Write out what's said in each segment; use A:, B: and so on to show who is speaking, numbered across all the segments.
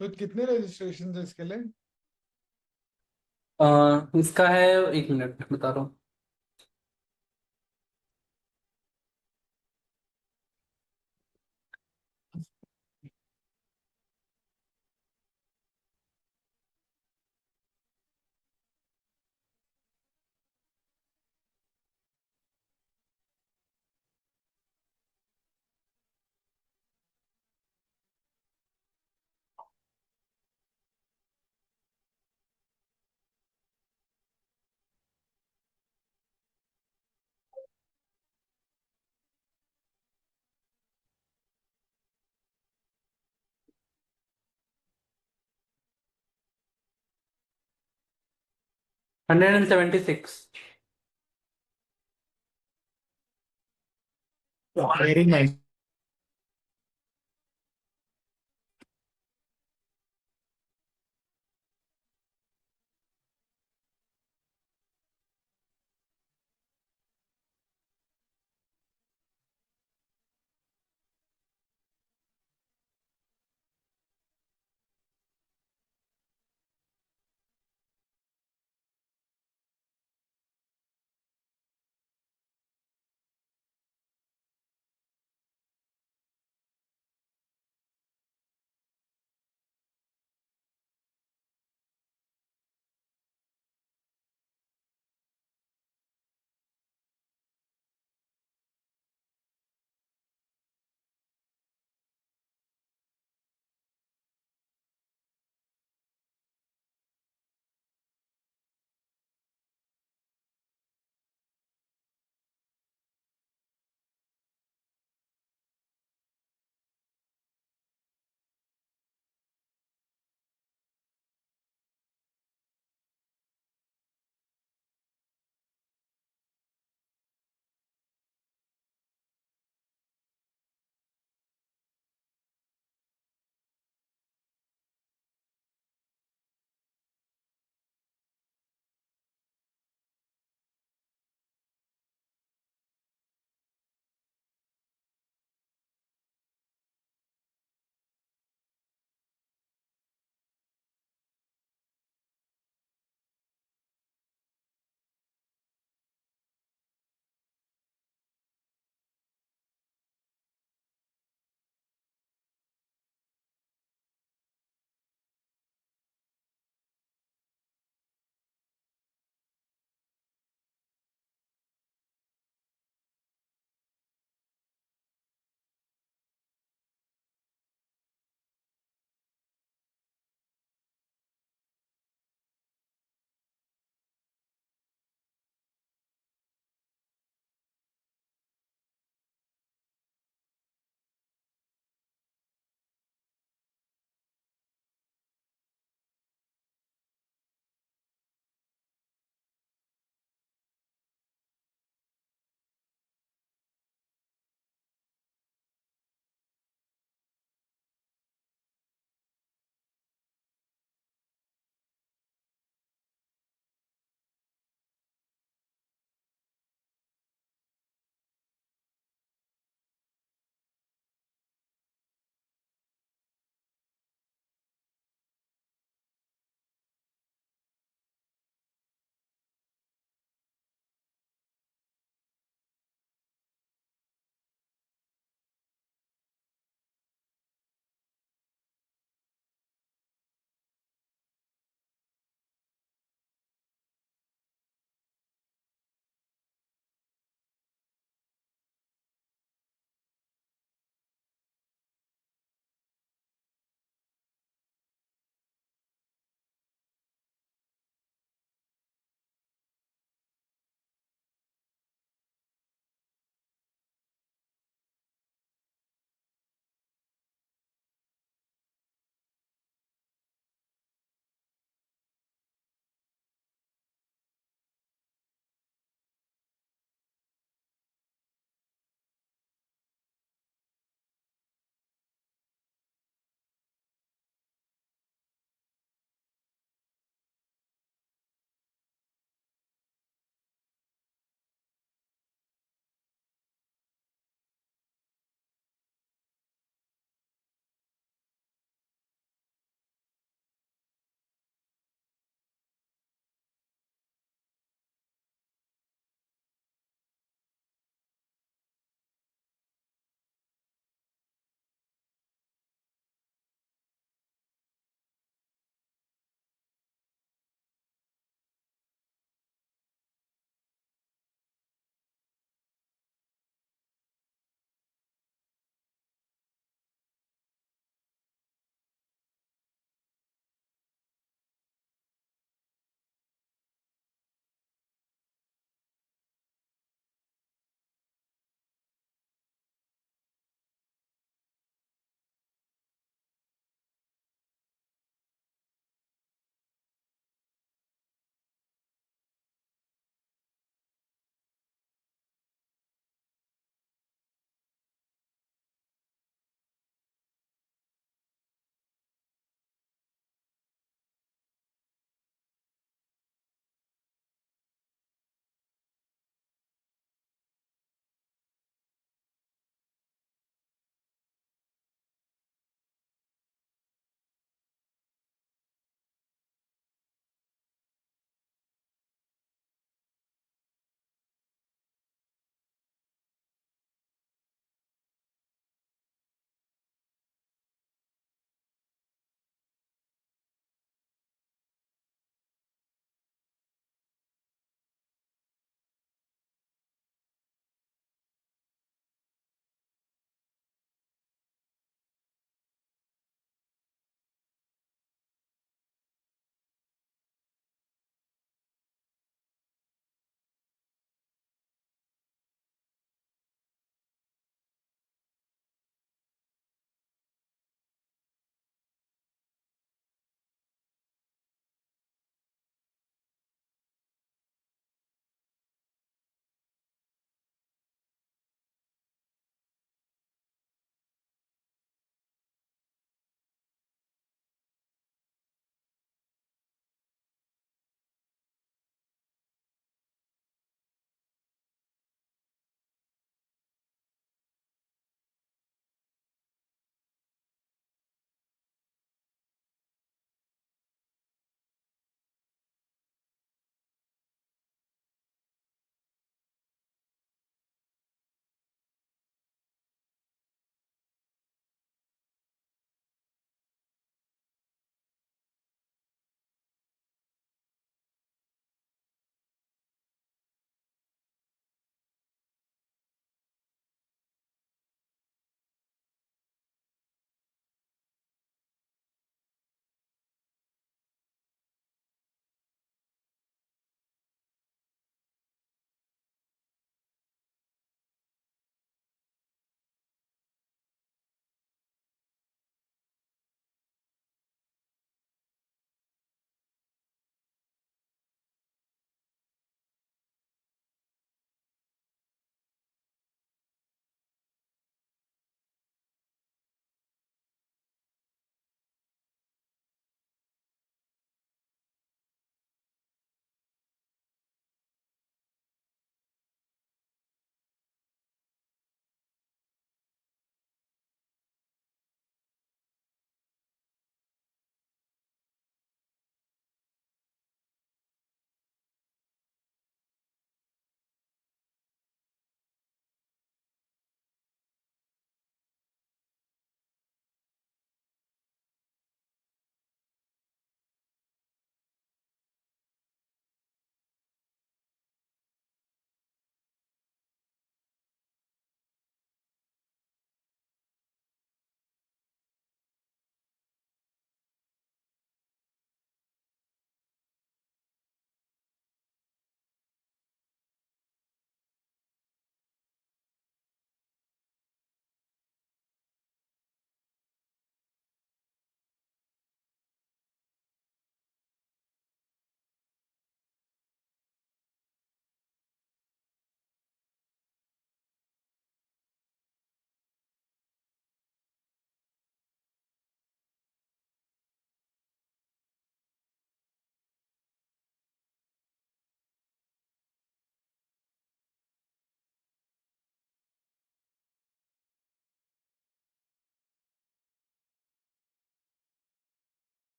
A: तो कितने रजिस्ट्रेशन थे इसके लिए?
B: इसका है, 1 मिनट बता रहा हूँ। $176।
A: Very nice.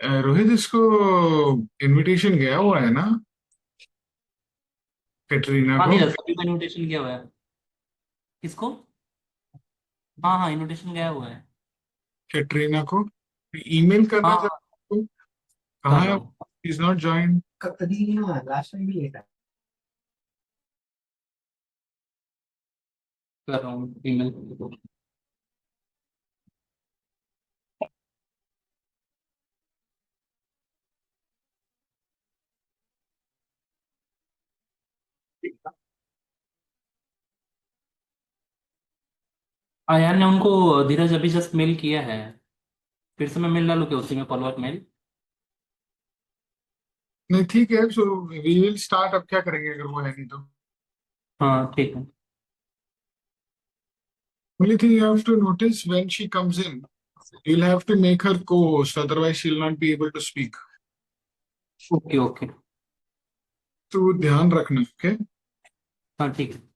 A: रोहित इसको इनविटेशन गया हुआ है ना कैटरीना
B: हाँ
A: को।
B: भैया, सभी को इनविटेशन गया हुआ है। किसको? हाँ हाँ, इनविटेशन गया हुआ है।
A: कैटरीना को ईमेल करना
B: हाँ हाँ,
A: चाहिए।
B: कर
A: कहाँ
B: रहा
A: है?
B: हूँ।
A: Is not join.
B: कर रहा हूँ ईमेल। यार ने उनको धीरज अभी जस्ट मेल किया है। फिर से मैं मेल डालू क्या उसी में, फॉलोअप मेल?
A: नहीं ठीक है, सो वी विल स्टार्ट। अब क्या करेंगे अगर वो है नहीं तो।
B: हाँ ठीक है।
A: Only thing you have to notice when she comes in, you'll have to make her co-host, otherwise she'll not be able to speak.
B: Okay okay.
A: तो ध्यान रखना, ओके?
B: हाँ ठीक है।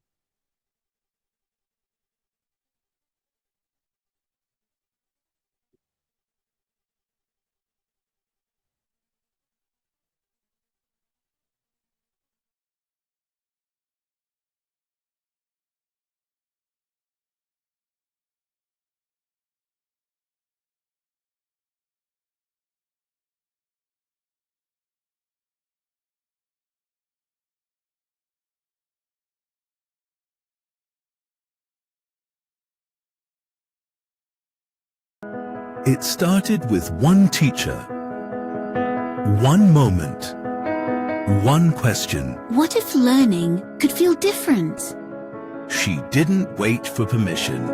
C: It started with one teacher, one moment, one question.
D: What if learning could feel different?
C: She didn't wait for permission.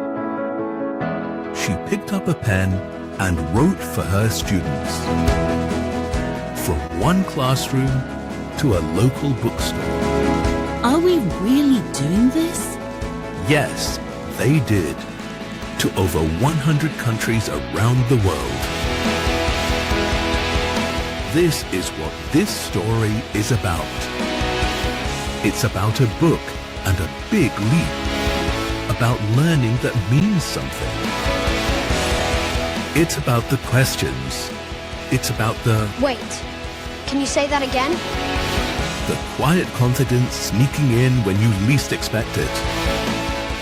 C: She picked up a pen and wrote for her students. From one classroom to a local bookstore.
D: Are we really doing this?
C: Yes, they did. To over 100 countries around the world. This is what this story is about. It's about a book and a big leap. About learning that means something. It's about the questions. It's about the
E: Wait, can you say that again?
C: quiet confidence sneaking in when you least expect it.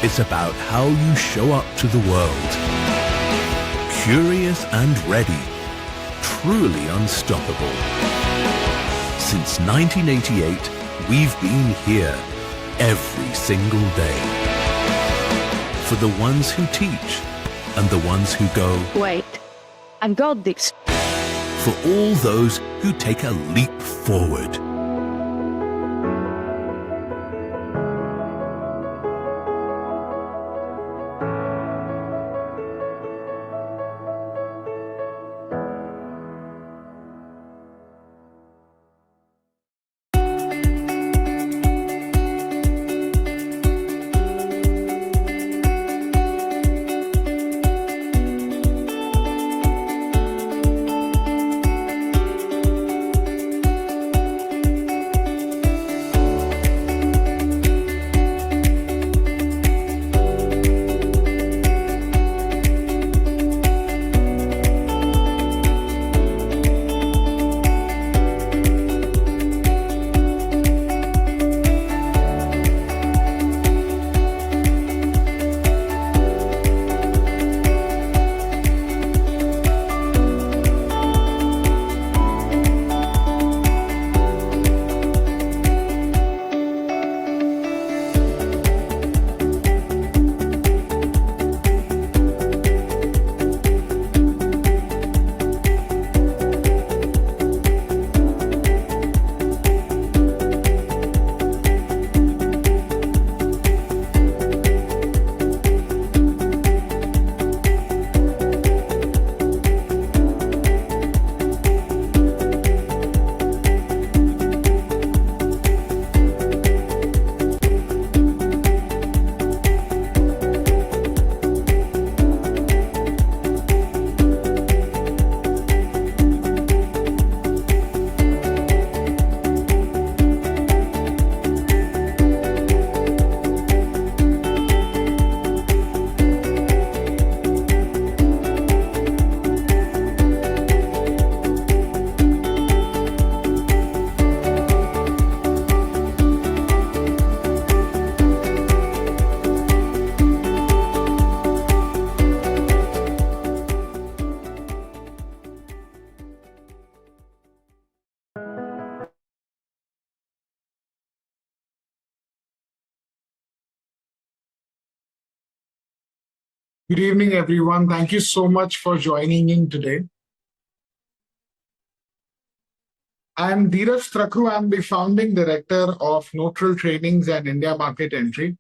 C: It's about how you show up to the world. Curious and ready. Truly unstoppable. Since 1988, we've been here every single day. For the ones who teach and the ones who go.
F: Wait, I've got this.
C: For all those who take a leap forward.
A: Good evening, everyone. Thank you so much for joining in today. I'm Dheeraj Trakru. I'm the founding director of Neutral Trainings and India Market Entry.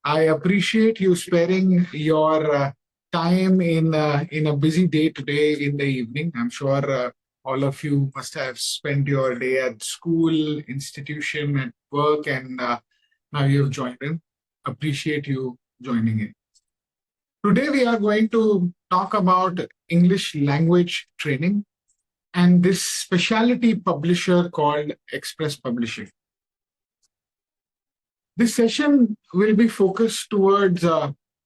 A: I appreciate you sparing your time in a busy day today in the evening. I'm sure all of you must have spent your day at school, institution, at work, and now you've joined in. Appreciate you joining in. Today we are going to talk about English language training and this specialty publisher called Express Publishing. This session will be focused towards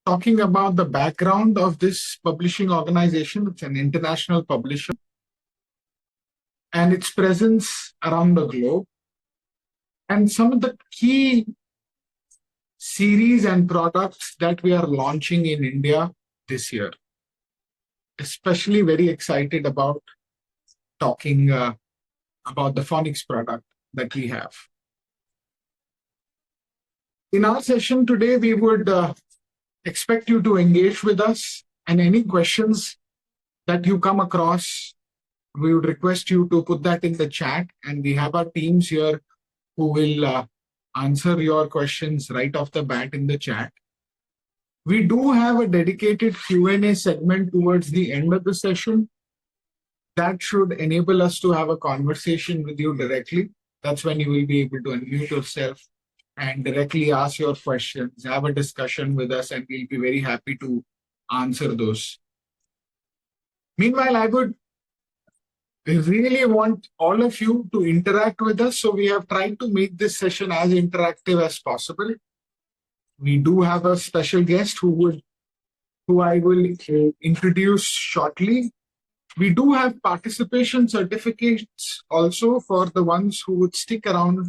A: talking about the background of this publishing organization. It's an international publisher and its presence around the globe, and some of the key series and products that we are launching in India this year. Especially very excited about talking about the phonics product that we have. In our session today, we would expect you to engage with us, and any questions that you come across, we would request you to put that in the chat, and we have our teams here who will answer your questions right off the bat in the chat. We do have a dedicated Q&A segment towards the end of the session. That should enable us to have a conversation with you directly. That's when you will be able to unmute yourself and directly ask your questions, have a discussion with us, and we'll be very happy to answer those. Meanwhile, I would really want all of you to interact with us. So we have tried to make this session as interactive as possible. We do have a special guest who I will introduce shortly. We do have participation certificates also for the ones who would stick around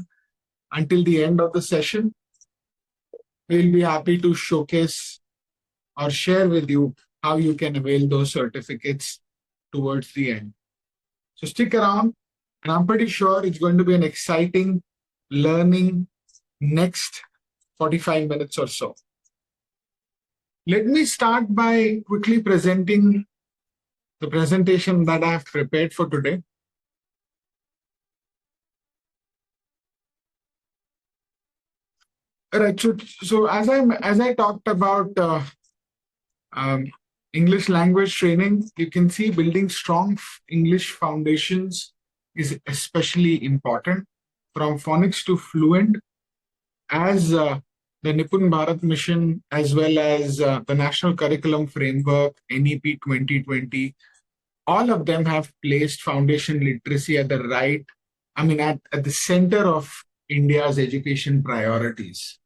A: until the end of the session. We'll be happy to showcase or share with you how you can avail those certificates towards the end. So stick around, and I'm pretty sure it's going to be an exciting learning next 45 minutes or so. Let me start by quickly presenting the presentation that I have prepared for today. All right, so as I talked about English language training, you can see building strong English foundations is especially important, from phonics to fluent, as the Nipun Bharat Mission, as well as the National Curriculum Framework, NEP 2020, all of them have placed foundation literacy at the at the center of India's education priorities.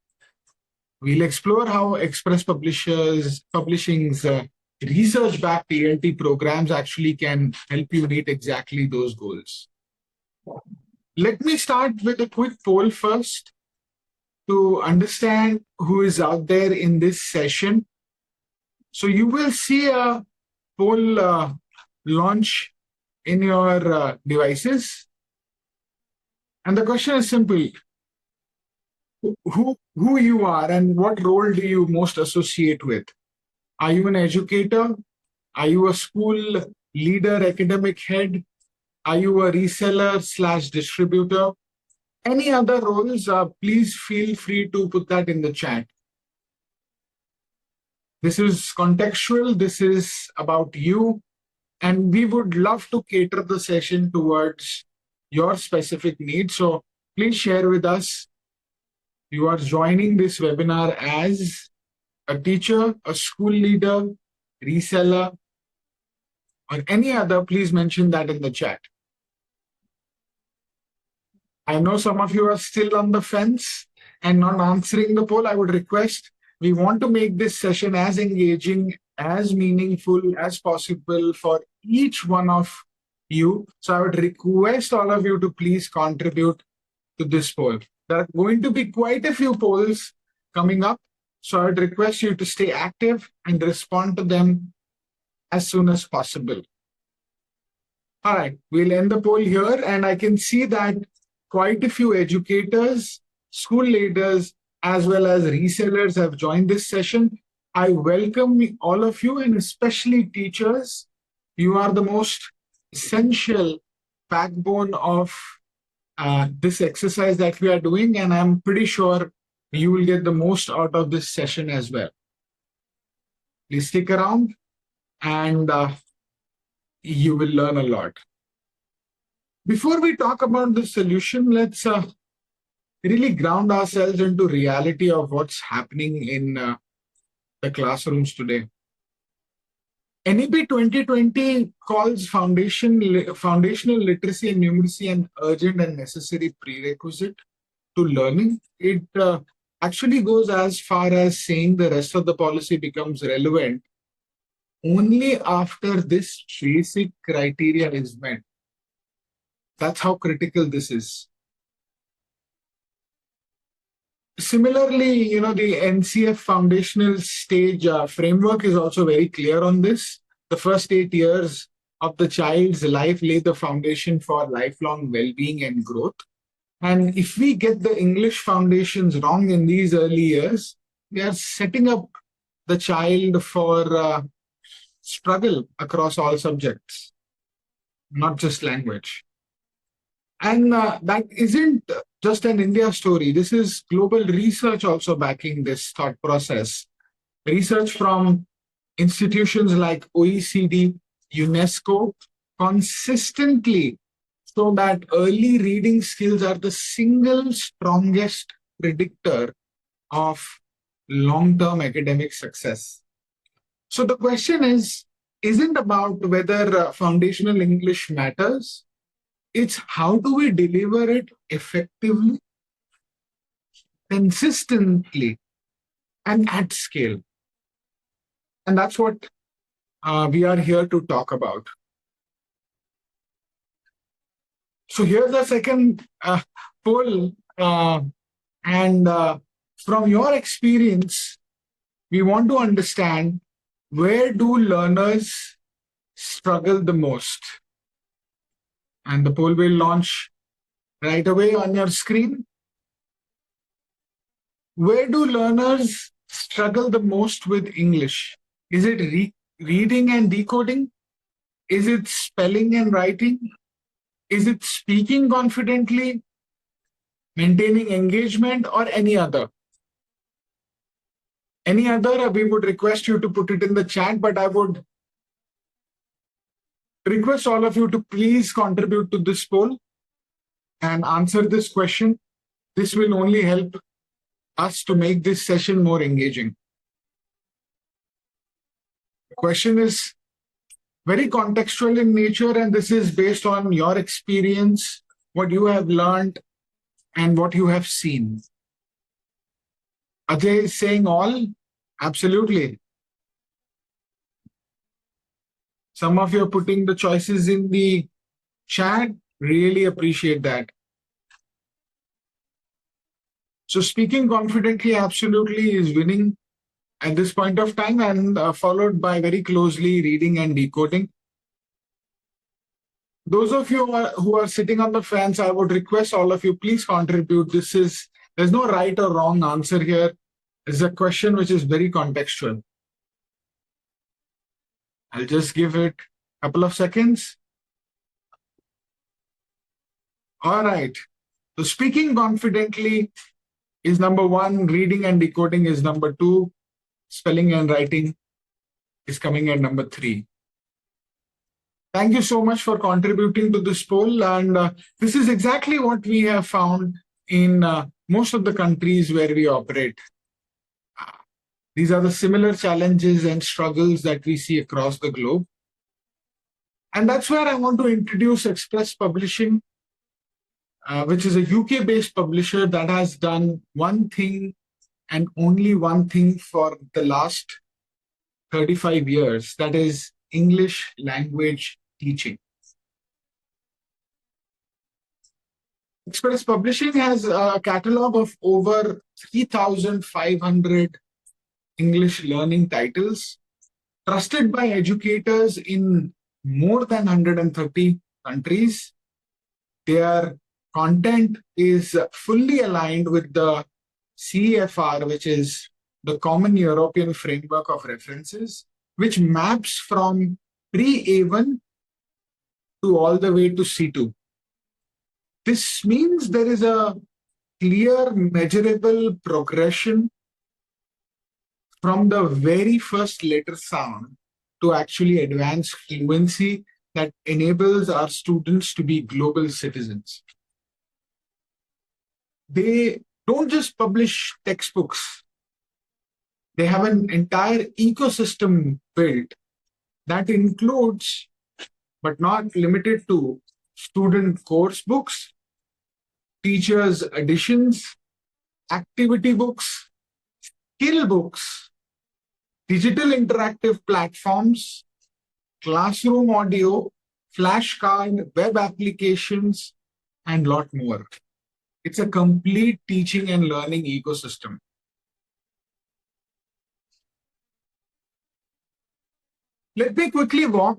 A: We'll explore how Express Publishing's research-backed ELT programs actually can help you meet exactly those goals. Let me start with a quick poll first to understand who is out there in this session. So you will see a poll launch in your devices. And the question is simple. Who you are and what role do you most associate with? Are you an educator? Are you a school leader, academic head? Are you a reseller / distributor? Any other roles, please feel free to put that in the chat. This is contextual, this is about you, and we would love to cater the session towards your specific needs. So please share with us. You are joining this webinar as a teacher, a school leader, reseller, or any other, please mention that in the chat. I know some of you are still on the fence and not answering the poll. I would request, we want to make this session as engaging, as meaningful as possible for each one of you. So I would request all of you to please contribute to this poll. There are going to be quite a few polls coming up. So I would request you to stay active and respond to them as soon as possible. All right, we'll end the poll here, and I can see that quite a few educators, school leaders, as well as resellers have joined this session. I welcome all of you, and especially teachers. You are the most essential backbone of this exercise that we are doing, and I'm pretty sure you will get the most out of this session as well. Please stick around, and you will learn a lot. Before we talk about the solution, let's really ground ourselves into reality of what's happening in the classrooms today. NEP 2020 calls foundational literacy and numeracy an urgent and necessary prerequisite to learning. It actually goes as far as saying the rest of the policy becomes relevant only after this basic criteria is met. That's how critical this is. Similarly, the NCF foundational stage framework is also very clear on this. The first 8 years of the child's life lay the foundation for lifelong well-being and growth. And if we get the English foundations wrong in these early years, we are setting up the child for struggle across all subjects, not just language. And that isn't just an India story. This is global research also backing this thought process. Research from institutions like OECD, UNESCO, consistently show that early reading skills are the single strongest predictor of long-term academic success. So the question isn't about whether foundational English matters. It's how do we deliver it effectively, consistently, and at scale. And that's what we are here to talk about. So here's the second poll. And from your experience, we want to understand, where do learners struggle the most? And the poll will launch right away on your screen. Where do learners struggle the most with English? Is it reading and decoding? Is it spelling and writing? Is it speaking confidently, maintaining engagement, or any other? Any other, we would request you to put it in the chat, but I would request all of you to please contribute to this poll and answer this question. This will only help us to make this session more engaging. The question is very contextual in nature, and this is based on your experience, what you have learned, and what you have seen. Ajay is saying all? Absolutely. Some of you are putting the choices in the chat. Really appreciate that. So speaking confidently absolutely is winning at this point of time, and followed by very closely reading and decoding. Those of you who are sitting on the fence, I would request all of you, please contribute. There's no right or wrong answer here. It's a question which is very contextual. I'll just give it a couple of seconds. All right. So speaking confidently is number 1. Reading and decoding is number 2. Spelling and writing is coming at number 3. Thank you so much for contributing to this poll. And this is exactly what we have found in most of the countries where we operate. These are the similar challenges and struggles that we see across the globe. And that's where I want to introduce Express Publishing, which is a UK-based publisher that has done one thing and only one thing for the last 35 years, that is English language teaching. Express Publishing has a catalog of over 3,500 English learning titles, trusted by educators in more than 130 countries. Their content is fully aligned with the CEFR, which is the common European framework of references, which maps from pre-A1 to all the way to C2. This means there is a clear, measurable progression from the very first letter sound to actually advanced fluency that enables our students to be global citizens. They don't just publish textbooks. They have an entire ecosystem built that includes, but not limited to, student course books, teachers' editions, activity books, skill books, digital interactive platforms, classroom audio, flashcard, web applications, and a lot more. It's a complete teaching and learning ecosystem. Let me quickly walk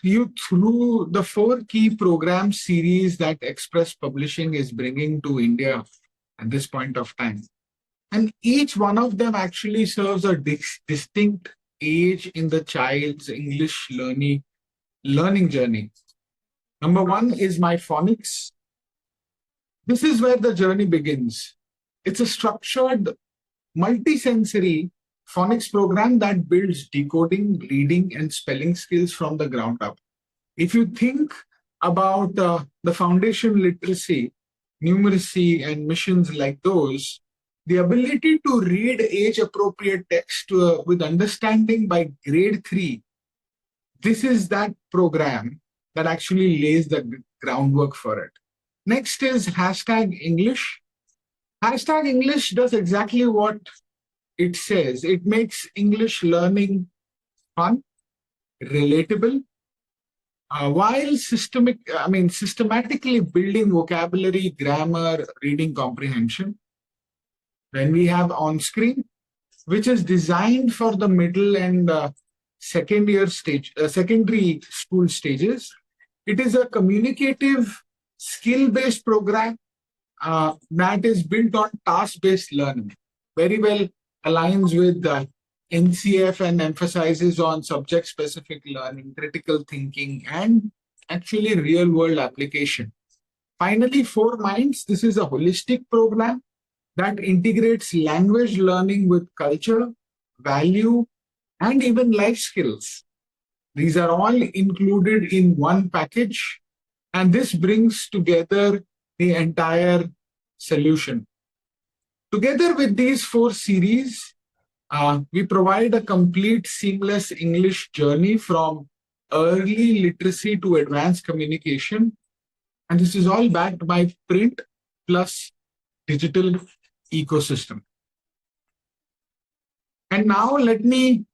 A: you through the 4 key program series that Express Publishing is bringing to India at this point of time. And each one of them actually serves a distinct age in the child's English learning journey. Number 1 is my phonics. This is where the journey begins. It's a structured, multisensory phonics program that builds decoding, reading, and spelling skills from the ground up. If you think about the foundation literacy, numeracy, and missions like those, the ability to read age-appropriate text with understanding by grade 3, this is that program that actually lays the groundwork for it. Next is #English. #English does exactly what it says. It makes English learning fun, relatable, while systematically building vocabulary, grammar, reading comprehension. Then we have on-screen, which is designed for the middle and secondary school stages. It is a communicative, skill-based program that is built on task-based learning. Very well aligns with the NCF and emphasizes on subject-specific learning, critical thinking, and actually real-world application. Finally, 4 Minds. This is a holistic program that integrates language learning with culture, value, and even life skills. These are all included in one package, and this brings together the entire solution. Together with these 4 series, we provide a complete seamless English journey from early literacy to advanced communication. And this is all backed by print plus digital ecosystem. And now let me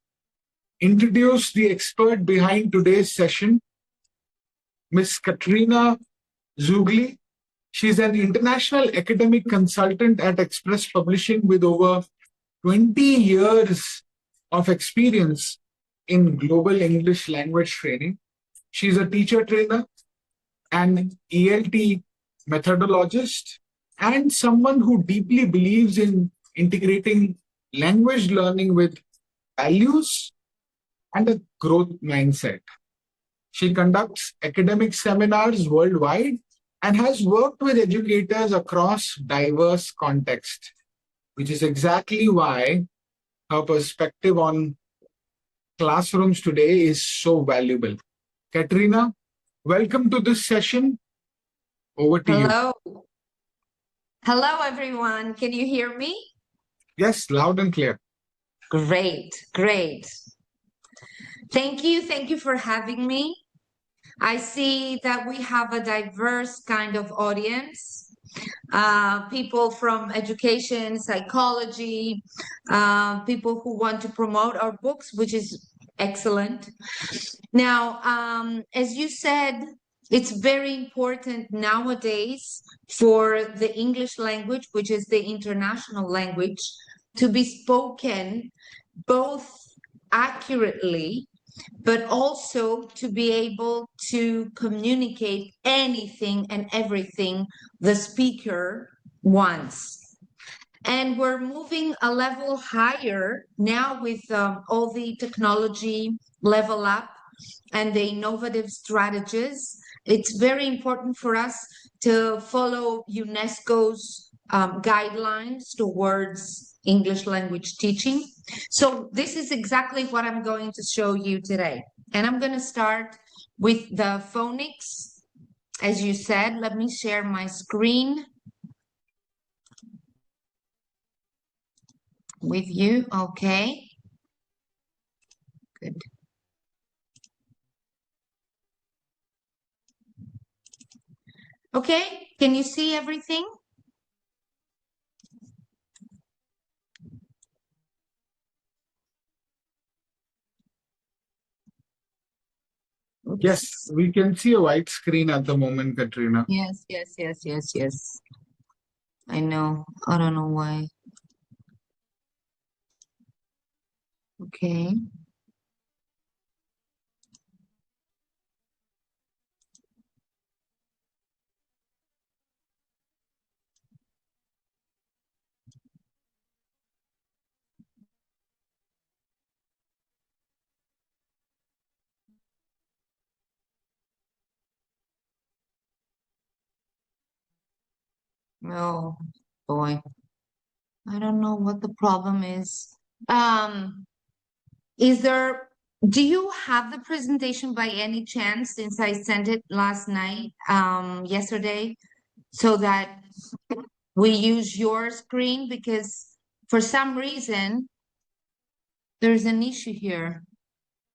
A: introduce the expert behind today's session, Ms. Caterina Zougla. She's an international academic consultant at Express Publishing with over 20 years of experience in global English language training. She's a teacher trainer, an ELT methodologist, and someone who deeply believes in integrating language learning with values and a growth mindset. She conducts academic seminars worldwide and has worked with educators across diverse contexts, which is exactly why her perspective on classrooms today is so valuable. Caterina, welcome to this session. Over to you.
G: Hello. Hello, everyone. Can you hear me?
A: Yes, loud and clear.
G: Great, great. Thank you. Thank you for having me. I see that we have a diverse kind of audience, people from education, psychology, people who want to promote our books, which is excellent. Now, as you said, it's very important nowadays for the English language, which is the international language, to be spoken both accurately, but also to be able to communicate anything and everything the speaker wants. And we're moving a level higher now with all the technology level up and the innovative strategies. It's very important for us to follow UNESCO's guidelines towards English language teaching. So this is exactly what I'm going to show you today. And I'm going to start with the phonics. As you said, let me share my screen with you. Okay. Good. Okay, can you see everything?
A: Yes, we can see a white screen at the moment, Caterina.
G: Yes. I know. I don't know why. Okay. Oh boy. I don't know what the problem is. Do you have the presentation by any chance, since I sent it last night, yesterday, so that we use your screen? Because for some reason, there's an issue here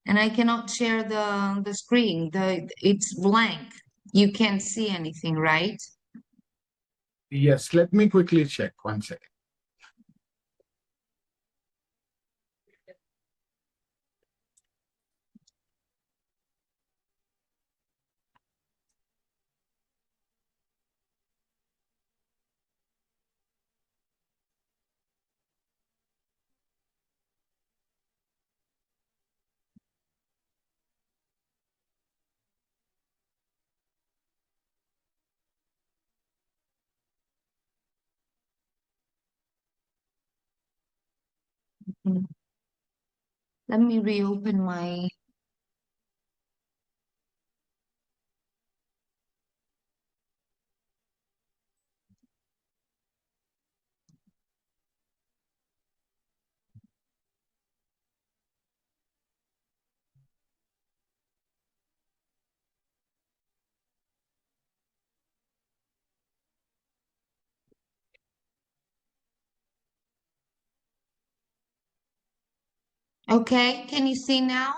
G: and I cannot share the screen. It's blank. You can't see anything, right?
A: Yes, let me quickly check. One second.
G: Let me reopen my. Okay, can you see now?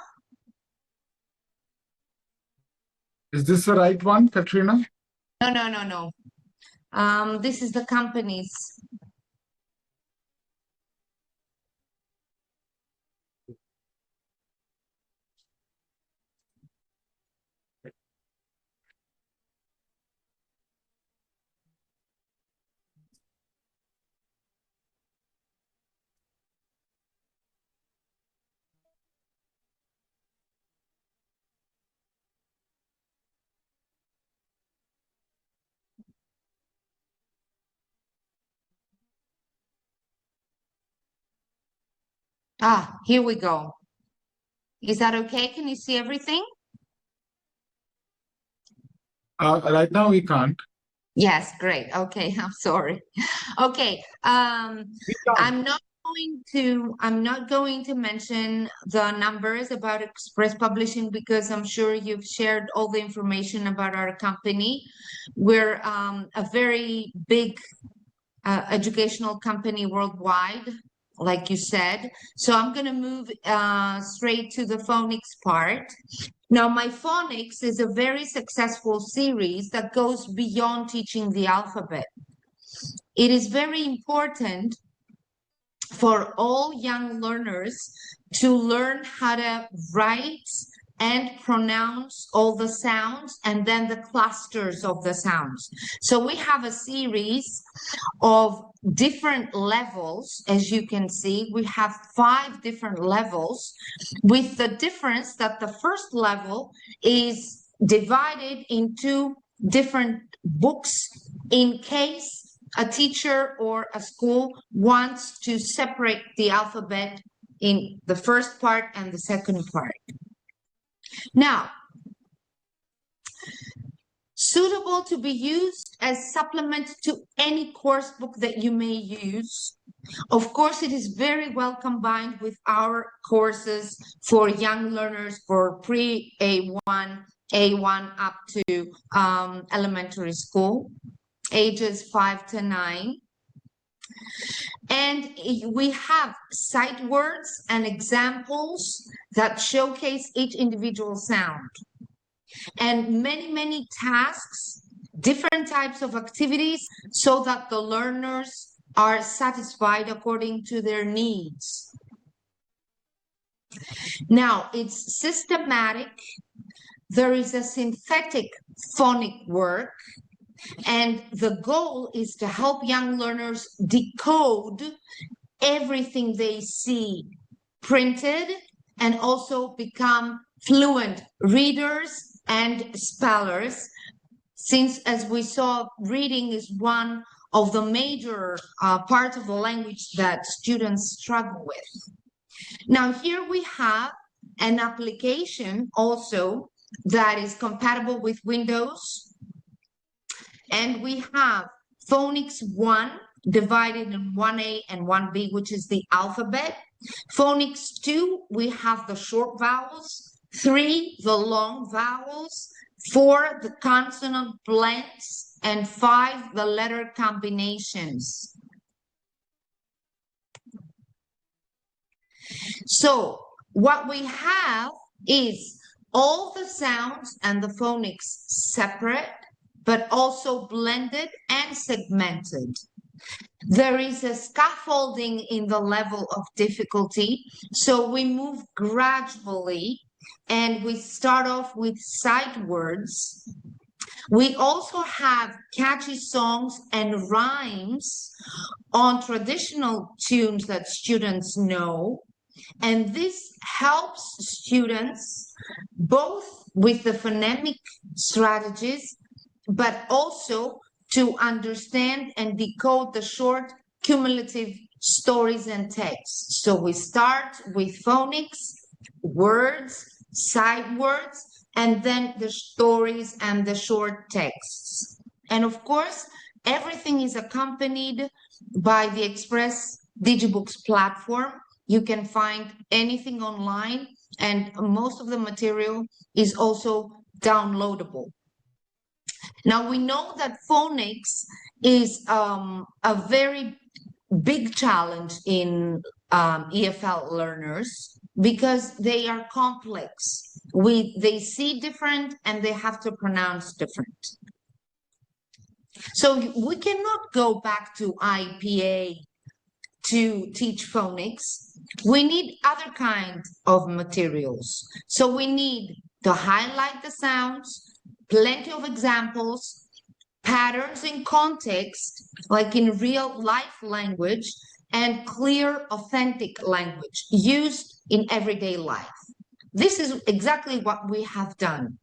A: Is this the right one, Caterina?
G: No. This is the company's. Ah, here we go. Is that okay? Can you see everything?
A: Right now we can't.
G: Yes, great. Okay, I'm sorry. Okay, I'm not going to mention the numbers about Express Publishing because I'm sure you've shared all the information about our company. We're a very big educational company worldwide, like you said. So I'm going to move straight to the phonics part. Now, my phonics is a very successful series that goes beyond teaching the alphabet. It is very important for all young learners to learn how to write and pronounce all the sounds and then the clusters of the sounds. So we have a series of different levels. As you can see, we have 5 different levels, with the difference that the first level is divided into different books in case a teacher or a school wants to separate the alphabet in the first part and the second part. Now, suitable to be used as supplement to any course book that you may use. Of course, it is very well combined with our courses for young learners for pre-A1, A1 up to elementary school, ages 5 to 9. And we have sight words and examples that showcase each individual sound. And many tasks, different types of activities, so that the learners are satisfied according to their needs. Now, it's systematic. There is a synthetic phonic work, and the goal is to help young learners decode everything they see printed and also become fluent readers and spellers, since, as we saw, reading is one of the major parts of the language that students struggle with. Now, here we have an application also that is compatible with Windows. And we have Phonics 1 divided in 1A and 1B, which is the alphabet. Phonics 2, we have the short vowels. 3, the long vowels. 4, the consonant blends. And 5, the letter combinations. So what we have is all the sounds and the phonics separate, but also blended and segmented. There is a scaffolding in the level of difficulty, so we move gradually, and we start off with sight words. We also have catchy songs and rhymes on traditional tunes that students know, and this helps students both with the phonemic strategies, but also to understand and decode the short cumulative stories and texts. So we start with phonics, words, sight words, and then the stories and the short texts. And of course, everything is accompanied by the Express Digibooks platform. You can find anything online, and most of the material is also downloadable. Now, we know that phonics is a very big challenge in EFL learners because they are complex. They see different and they have to pronounce different. So we cannot go back to IPA to teach phonics. We need other kinds of materials. So we need to highlight the sounds, plenty of examples, patterns in context, like in real life language, and clear, authentic language used in everyday life. This is exactly what we have done.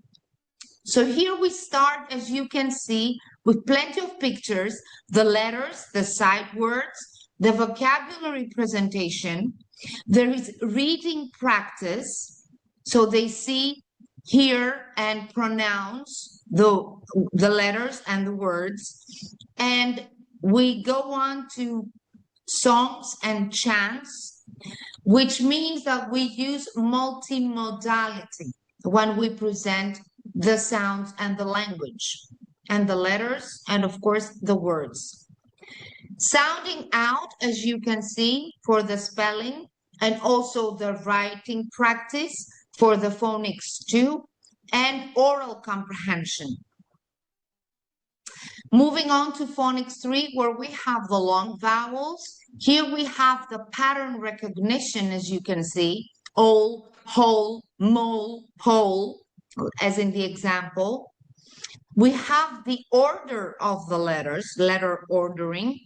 G: So here we start, as you can see, with plenty of pictures, the letters, the sight words, the vocabulary presentation. There is reading practice, so they see, hear, and pronounce the letters and the words. And we go on to songs and chants, which means that we use multimodality when we present the sounds and the language, and the letters, and of course the words. Sounding out, as you can see, for the spelling, and also the writing practice for the phonics too, and oral comprehension. Moving on to phonics 3, where we have the long vowels. Here we have the pattern recognition, as you can see, ol, hole, mole, pole, as in the example. We have the order of the letters, letter ordering.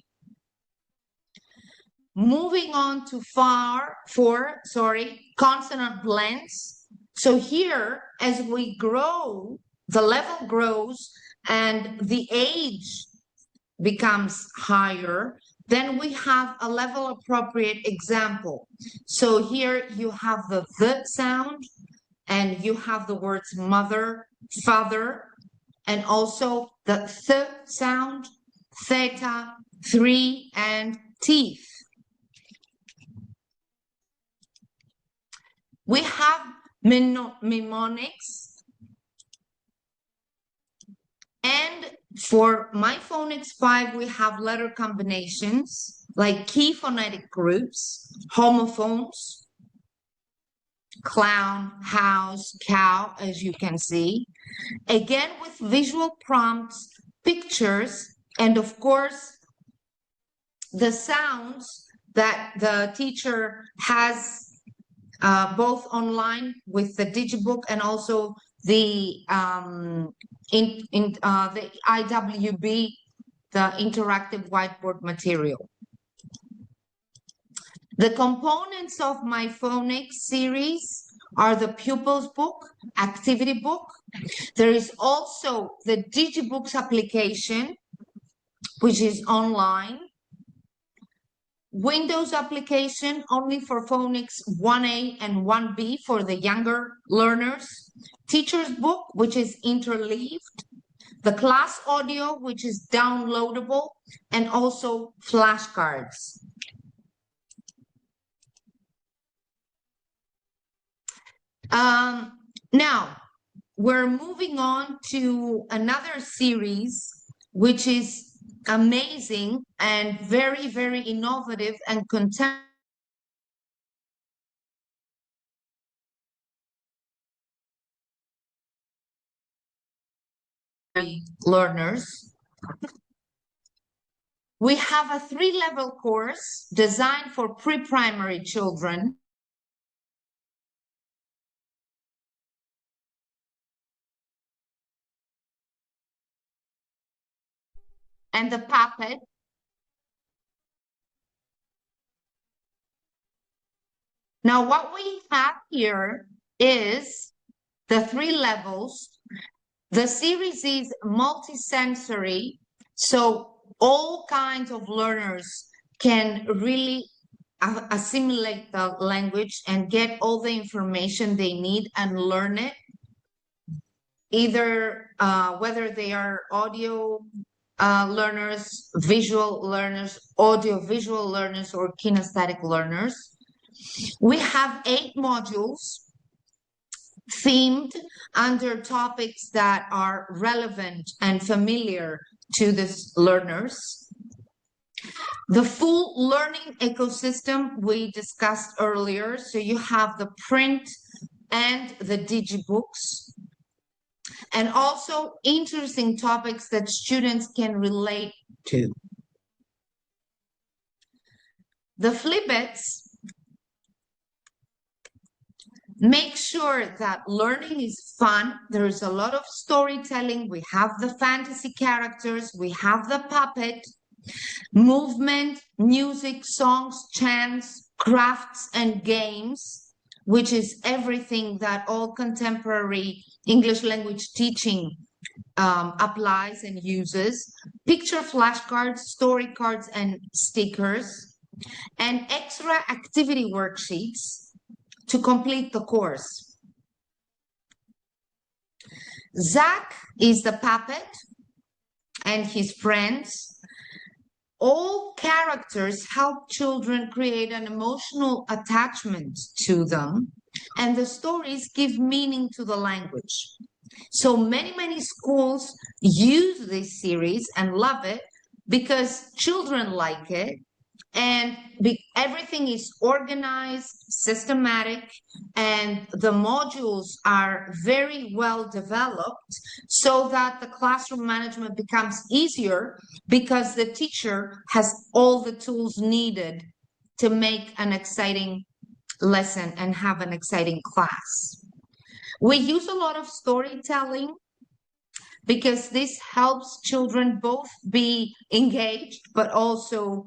G: Moving on to consonant blends. So here, as we grow, the level grows and the age becomes higher, then we have a level appropriate example. So here you have the sound, and you have the words mother, father, and also the th sound, theta, three, and teeth. We have mnemonics. And for my phonics 5, we have letter combinations like key phonetic groups, homophones, clown, house, cow, as you can see. Again, with visual prompts, pictures, and of course, the sounds that the teacher has both online with the digibook and also the the IWB, the interactive whiteboard material. The components of my phonics series are the pupils book, activity book. There is also the digibooks application, which is online. Windows application only for phonics 1A and 1B for the younger learners. Teacher's book, which is interleaved. The class audio, which is downloadable, and also flashcards. Now, we're moving on to another series, which is amazing and very, very innovative and contemporary. Learners. We have a 3-level course designed for pre-primary children. And the puppet. Now, what we have here is the 3 levels. The series is multisensory, so all kinds of learners can really assimilate the language and get all the information they need and learn it, either whether they are audio learners, visual learners, audio-visual learners, or kinesthetic learners. We have 8 modules themed under topics that are relevant and familiar to the learners. The full learning ecosystem we discussed earlier. So you have the print and the digibooks, and also interesting topics that students can relate to. The flippets make sure that learning is fun. There's a lot of storytelling. We have the fantasy characters. We have the puppet, movement, music, songs, chants, crafts, and games, which is everything that all contemporary English language teaching applies and uses. Picture flashcards, story cards, and stickers, and extra activity worksheets to complete the course. Zach is the puppet and his friends. All characters help children create an emotional attachment to them, and the stories give meaning to the language. So many schools use this series and love it because children like it, and everything is organized, systematic, and the modules are very well developed so that the classroom management becomes easier because the teacher has all the tools needed to make an exciting lesson and have an exciting class. We use a lot of storytelling because this helps children both be engaged but also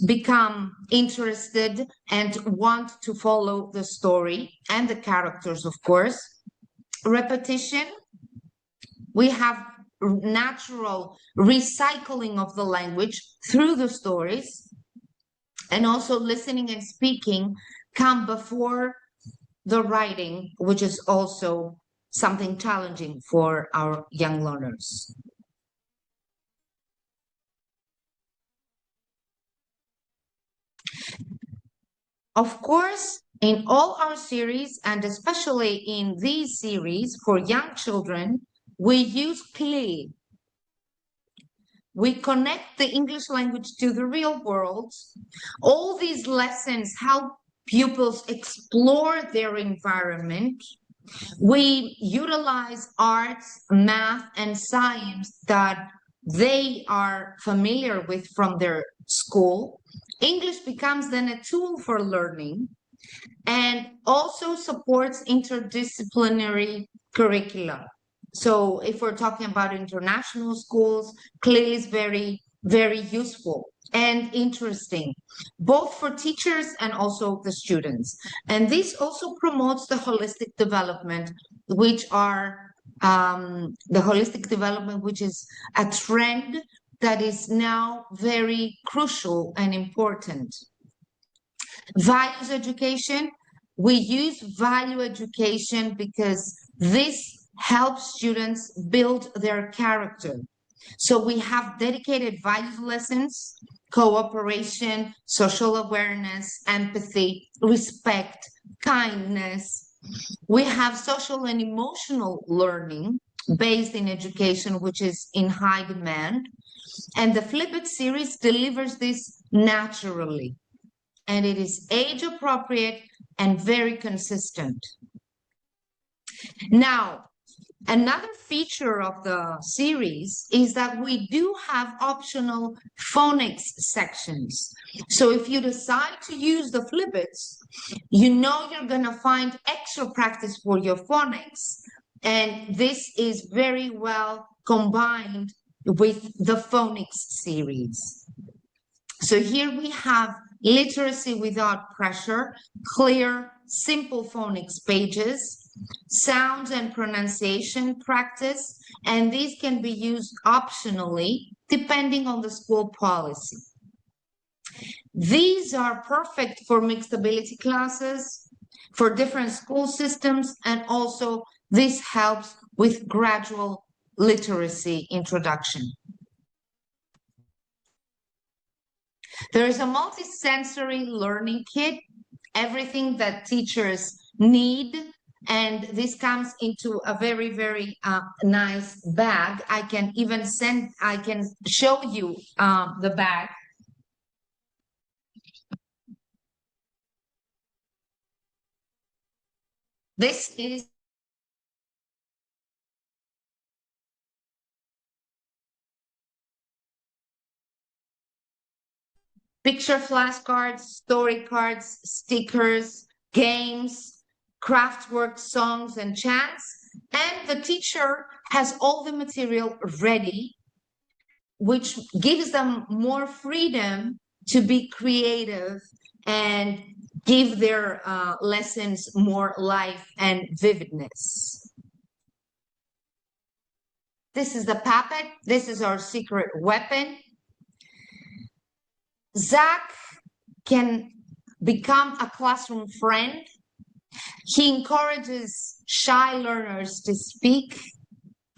G: become interested and want to follow the story and the characters, of course. Repetition. We have natural recycling of the language through the stories, and also listening and speaking come before the writing, which is also something challenging for our young learners. Of course, in all our series, and especially in these series for young children, we use CLE. We connect the English language to the real world. All these lessons help pupils explore their environment. We utilize arts, math, and science that they are familiar with from their school. English becomes then a tool for learning and also supports interdisciplinary curricula. So if we're talking about international schools, CLE is very, very useful and interesting, both for teachers and also the students. And this also promotes the holistic development, which is a trend that is now very crucial and important. Values education, we use value education because this helps students build their character. So we have dedicated values lessons, cooperation, social awareness, empathy, respect, kindness. We have social and emotional learning based in education, which is in high demand. And the Flip It series delivers this naturally. And it is age appropriate and very consistent. Now, another feature of the series is that we do have optional phonics sections. So if you decide to use the Flip It's, you know you're going to find extra practice for your phonics. And this is very well combined with the phonics series. So here we have literacy without pressure, clear, simple phonics pages, sounds and pronunciation practice, and these can be used optionally depending on the school policy. These are perfect for mixed ability classes, for different school systems, and also this helps with gradual literacy introduction. There is a multi-sensory learning kit, everything that teachers need, and this comes into a very, very nice bag. I can show you the bag. This is picture flashcards, story cards, stickers, games, craftwork, songs, and chants. And the teacher has all the material ready, which gives them more freedom to be creative and give their lessons more life and vividness. This is the puppet. This is our secret weapon. Zach can become a classroom friend. He encourages shy learners to speak,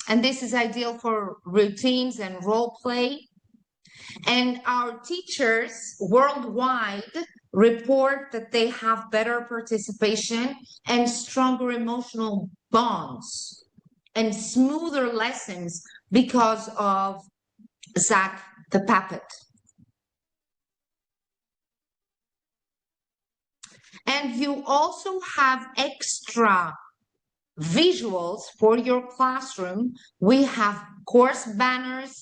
G: and this is ideal for routines and role play. And our teachers worldwide report that they have better participation and stronger emotional bonds and smoother lessons because of Zach the puppet. And you also have extra visuals for your classroom. We have course banners,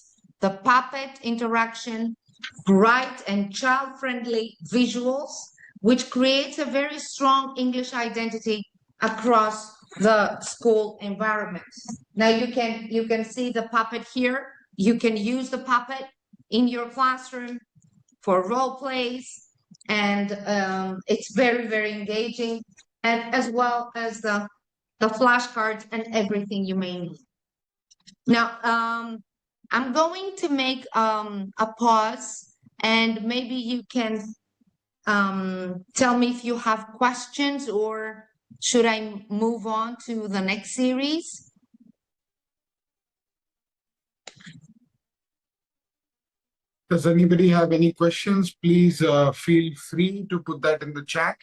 G: the puppet interaction, bright and child-friendly visuals, which creates a very strong English identity across the school environment. Now you can see the puppet here. You can use the puppet in your classroom for role plays, and it's very, very engaging, and as well as the flashcards and everything you may need. Now, I'm going to make a pause, and maybe you can tell me if you have questions, or should I move on to the next series?
A: Does anybody have any questions? Please feel free to put that in the chat.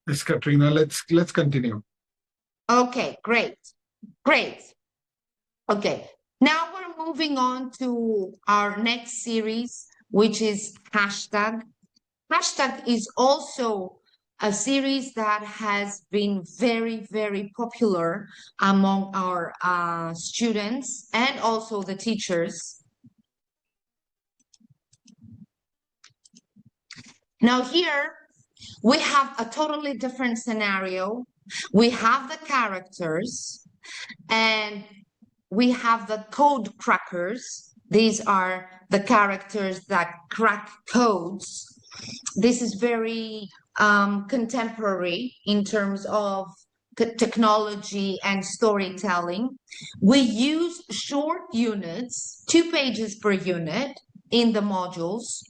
A: Yes, Katrina, let's continue.
G: Okay, great. Okay, now we're moving on to our next series, which is hashtag. Hashtag is also a series that has been very, very popular among our students and also the teachers. Now here, we have a totally different scenario. We have the characters and we have the code crackers. These are the characters that crack codes. This is very contemporary in terms of technology and storytelling. We use short units, 2 pages per unit in the modules.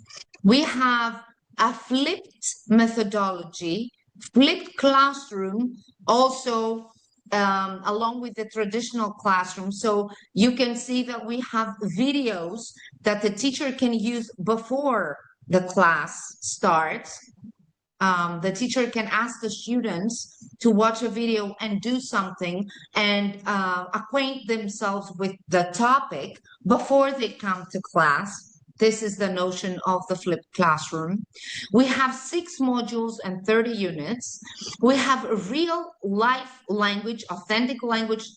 G: We have a flipped methodology, flipped classroom, also along with the traditional classroom. So you can see that we have videos that the teacher can use before the class starts. The teacher can ask the students to watch a video and do something and acquaint themselves with the topic before they come to class. This is the notion of the flipped classroom. We have 6 modules and 30 units. We have real life language, authentic language,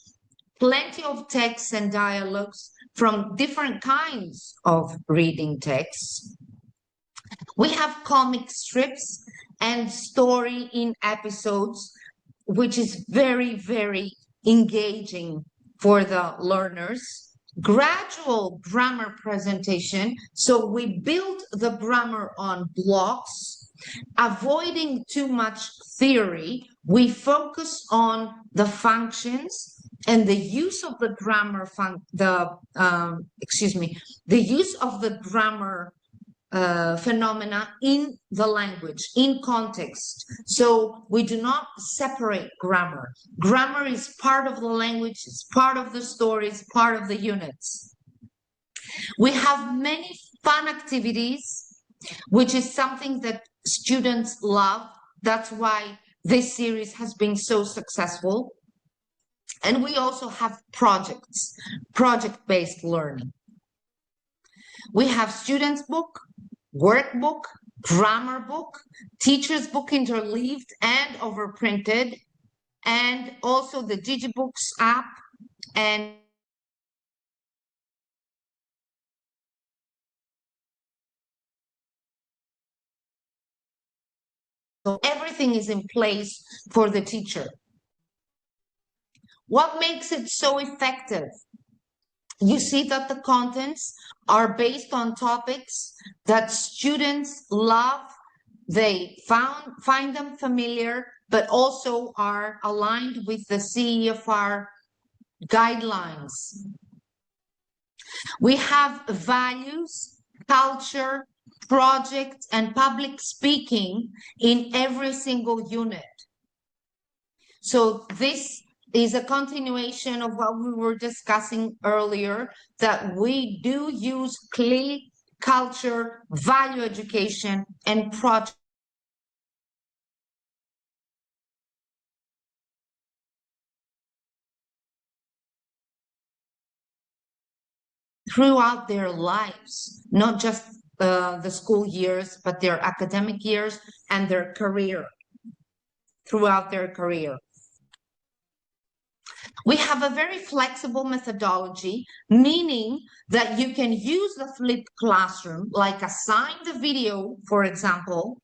G: plenty of texts and dialogues from different kinds of reading texts. We have comic strips and story in episodes, which is very, very engaging for the learners. Gradual grammar presentation. So we build the grammar on blocks, avoiding too much theory. We focus on the functions and the use of the grammar the use of the grammar phenomena in the language, in context. So we do not separate grammar. Grammar is part of the language, it's part of the stories, part of the units. We have many fun activities, which is something that students love. That's why this series has been so successful. And we also have projects, project-based learning. We have students' book, workbook, grammar book, teacher's book interleaved and overprinted, and also the DigiBooks app, and so everything is in place for the teacher. What makes it so effective? You see that the contents are based on topics that students love. They find them familiar, but also are aligned with the CEFR guidelines. We have values, culture, project, and public speaking in every single unit. So this is a continuation of what we were discussing earlier, that we do use CLE, culture, value education, and project throughout their lives, not just the school years, but their academic years and their career, throughout their career. We have a very flexible methodology, meaning that you can use the flipped classroom, like assign the video, for example,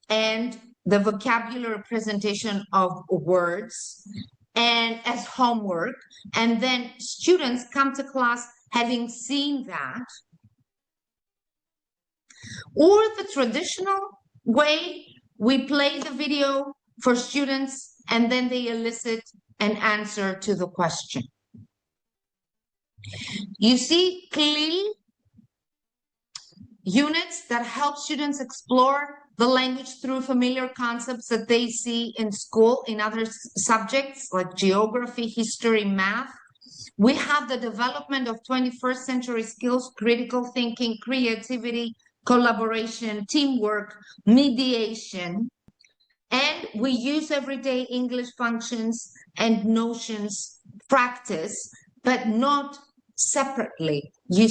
G: and the vocabulary presentation of words, and as homework, and then students come to class having seen that, or the traditional way, we play the video for students and then they elicit an answer to the question. You see clearly units that help students explore the language through familiar concepts that they see in school, in other subjects like geography, history, math. We have the development of 21st century skills, critical thinking, creativity, collaboration, teamwork, mediation, and we use everyday English functions and notions practice, but not separately. You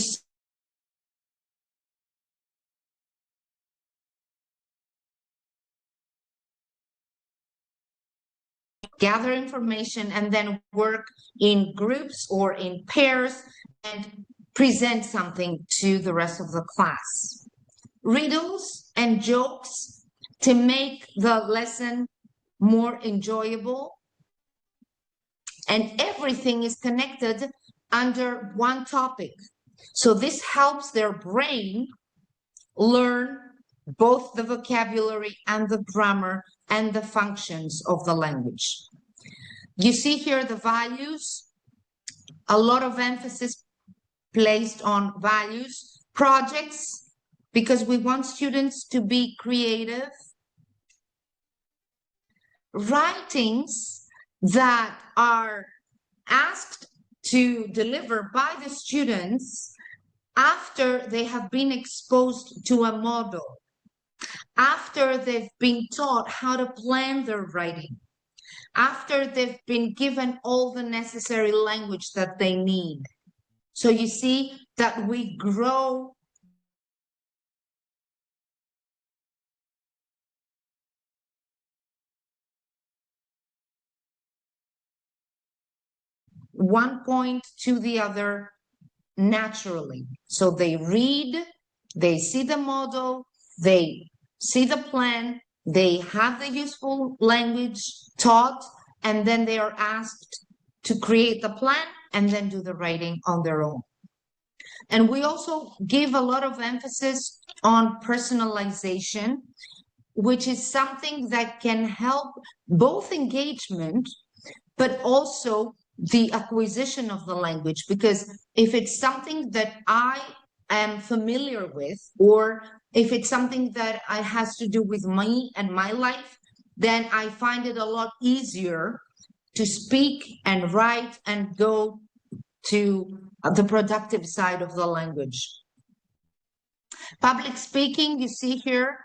G: gather information and then work in groups or in pairs and present something to the rest of the class. Riddles and jokes to make the lesson more enjoyable. And everything is connected under one topic. So this helps their brain learn both the vocabulary and the grammar and the functions of the language. You see here the values, a lot of emphasis placed on values, projects, because we want students to be creative, writings that are asked to deliver by the students after they have been exposed to a model, after they've been taught how to plan their writing, after they've been given all the necessary language that they need. So you see that we grow one point to the other naturally. So they read, they see the model, they see the plan, they have the useful language taught, and then they are asked to create the plan and then do the writing on their own. And we also give a lot of emphasis on personalization, which is something that can help both engagement, but also the acquisition of the language. Because if it's something that I am familiar with, or if it's something that has to do with me and my life, then I find it a lot easier to speak and write and go to the productive side of the language. Public speaking, you see here,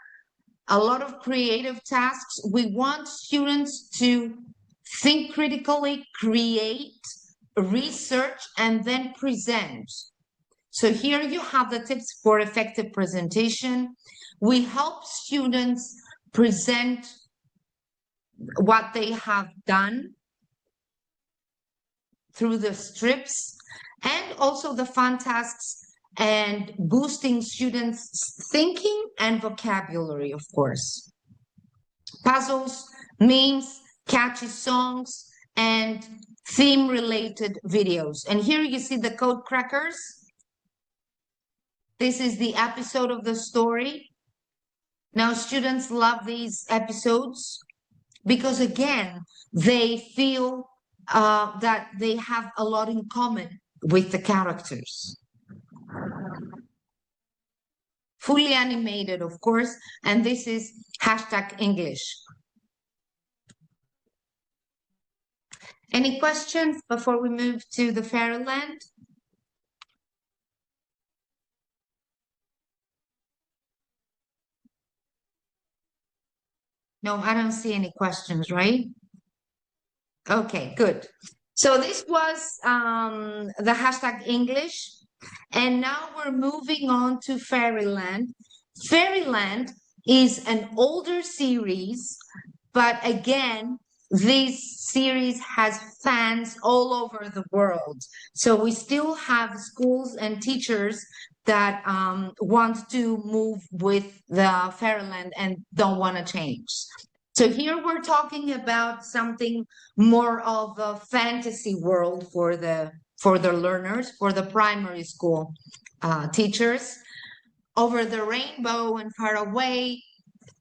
G: a lot of creative tasks. We want students to think critically, create, research, and then present. So here you have the tips for effective presentation. We help students present what they have done through the strips, and also the fun tasks and boosting students' thinking and vocabulary, of course. Puzzles, memes, catchy songs, and theme-related videos. And here you see the code crackers. This is the episode of the story. Now, students love these episodes because, again, they feel that they have a lot in common with the characters. Fully animated, of course, and this is #English. Any questions before we move to the Fairyland? No, I don't see any questions, right? Okay, good. So this was the #English, and now we're moving on to Fairyland. Fairyland is an older series, but again, this series has fans all over the world. So we still have schools and teachers that want to move with the Fairyland and don't want to change. So here we're talking about something more of a fantasy world for the learners, for the primary school teachers. Over the rainbow and far away,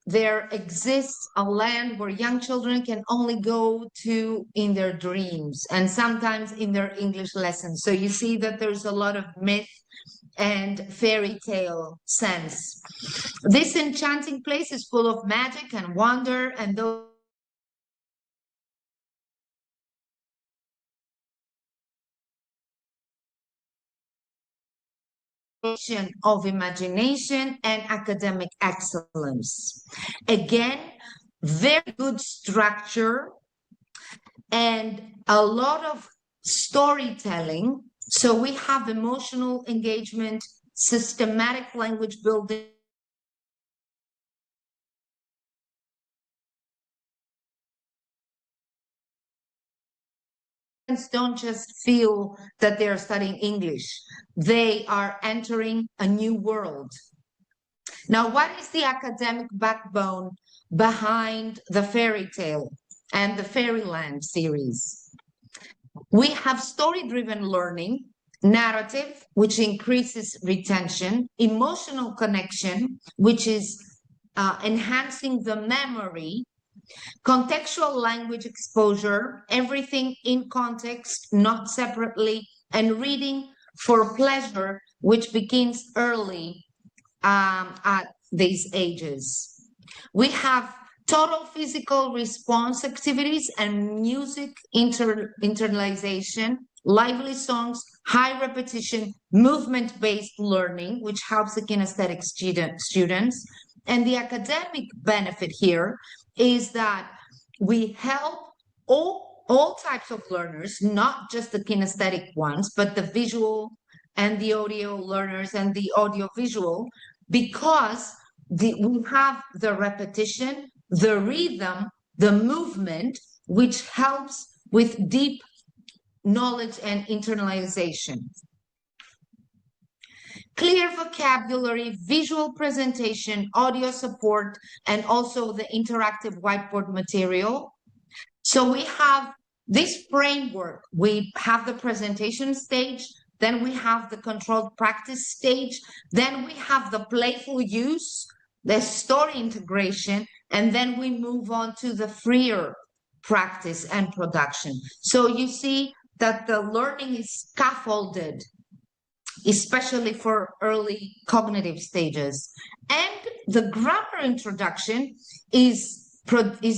G: there exists a land where young children can only go to in their dreams and sometimes in their English lessons. So you see that there's a lot of myth and fairy tale sense. This enchanting place is full of magic and wonder, and those of imagination and academic excellence. Again, very good structure and a lot of storytelling. So we have emotional engagement, systematic language building, don't just feel that they're studying English. They are entering a new world. Now, what is the academic backbone behind the fairy tale and the Fairyland series? We have story-driven learning, narrative, which increases retention, emotional connection, which is enhancing the memory, contextual language exposure, everything in context, not separately, and reading for pleasure, which begins early at these ages. We have total physical response activities and music internalization, lively songs, high repetition, movement-based learning, which helps the kinesthetic students. And the academic benefit here is that we help all types of learners, not just the kinesthetic ones, but the visual and the audio learners and the audiovisual, because we have the repetition, the rhythm, the movement, which helps with deep knowledge and internalization. Clear vocabulary, visual presentation, audio support, and also the interactive whiteboard material. So we have this framework. We have the presentation stage, then we have the controlled practice stage, then we have the playful use, the story integration, and then we move on to the freer practice and production. So you see that the learning is scaffolded, especially for early cognitive stages. And the grammar introduction is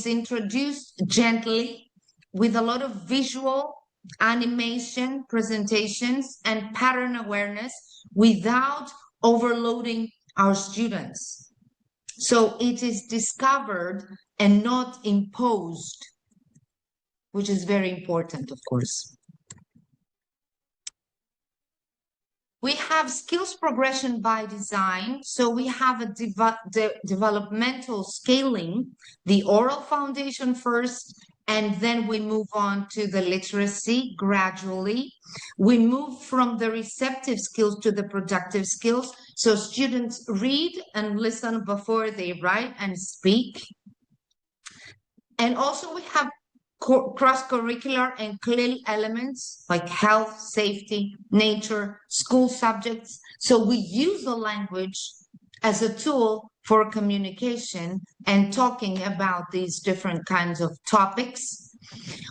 G: introduced gently with a lot of visual animation, presentations, and pattern awareness without overloading our students. So it is discovered and not imposed, which is very important, of course. We have skills progression by design. So we have a developmental scaling, the oral foundation first, and then we move on to the literacy gradually. We move from the receptive skills to the productive skills. So students read and listen before they write and speak. And also we have cross-curricular and clear elements like health, safety, nature, school subjects. So we use the language as a tool for communication and talking about these different kinds of topics.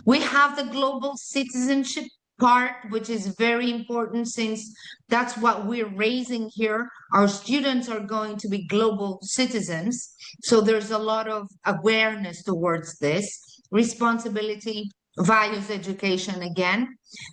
G: We have the global citizenship part, which is very important since that's what we're raising here. Our students are going to be global citizens. So there's a lot of awareness towards this. Responsibility, values education again,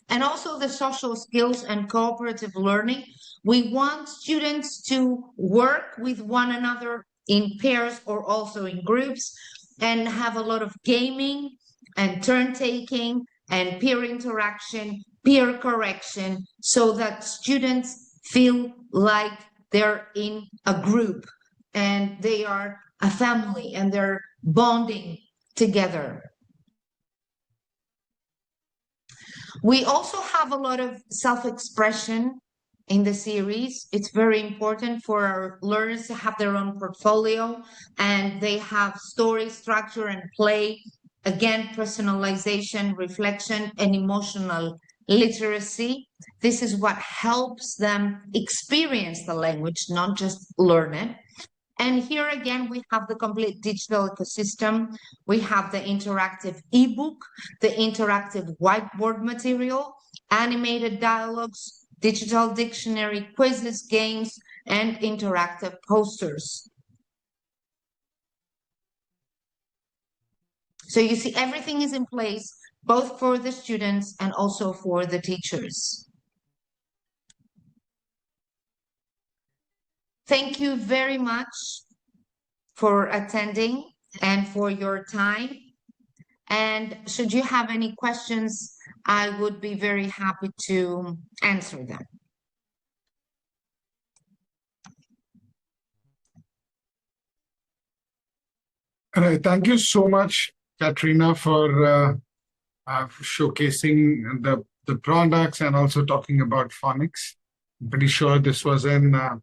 G: and also the social skills and cooperative learning. We want students to work with one another in pairs or also in groups and have a lot of gaming and turn taking and peer interaction, peer correction, so that students feel like they're in a group and they are a family and they're bonding together. We also have a lot of self-expression in the series. It's very important for our learners to have their own portfolio, and they have story, structure, and play. Again, personalization, reflection, and emotional literacy. This is what helps them experience the language, not just learn it. And here again, we have the complete digital ecosystem. We have the interactive ebook, the interactive whiteboard material, animated dialogues, digital dictionary, quizzes, games, and interactive posters. So you see, everything is in place, both for the students and also for the teachers. Thank you very much for attending and for your time. And should you have any questions, I would be very happy to answer them.
A: Thank you so much, Caterina, for showcasing the products and also talking about phonics. I'm pretty sure this was an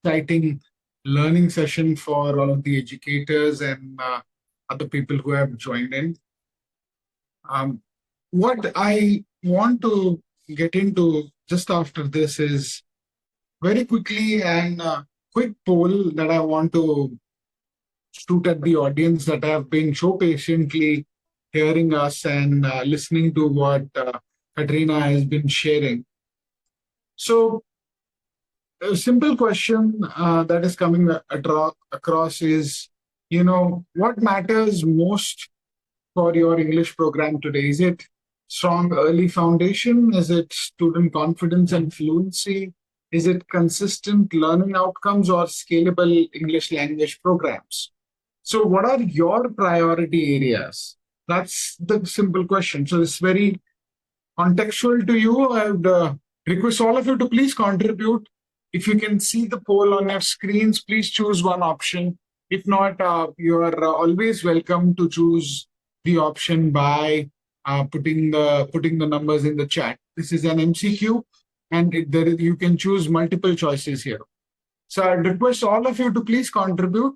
A: exciting learning session for all of the educators and other people who have joined in. What I want to get into just after this is very quickly and quick poll that I want to shoot at the audience that have been so patiently hearing us and listening to what Caterina has been sharing. So a simple question that is coming across is, what matters most for your English program today? Is it strong early foundation? Is it student confidence and fluency? Is it consistent learning outcomes or scalable English language programs? So what are your priority areas? That's the simple question. So it's very contextual to you. I would request all of you to please contribute. If you can see the poll on your screens, please choose one option. If not, you are always welcome to choose the option by putting the numbers in the chat. This is an MCQ, and you can choose multiple choices here. So I request all of you to please contribute.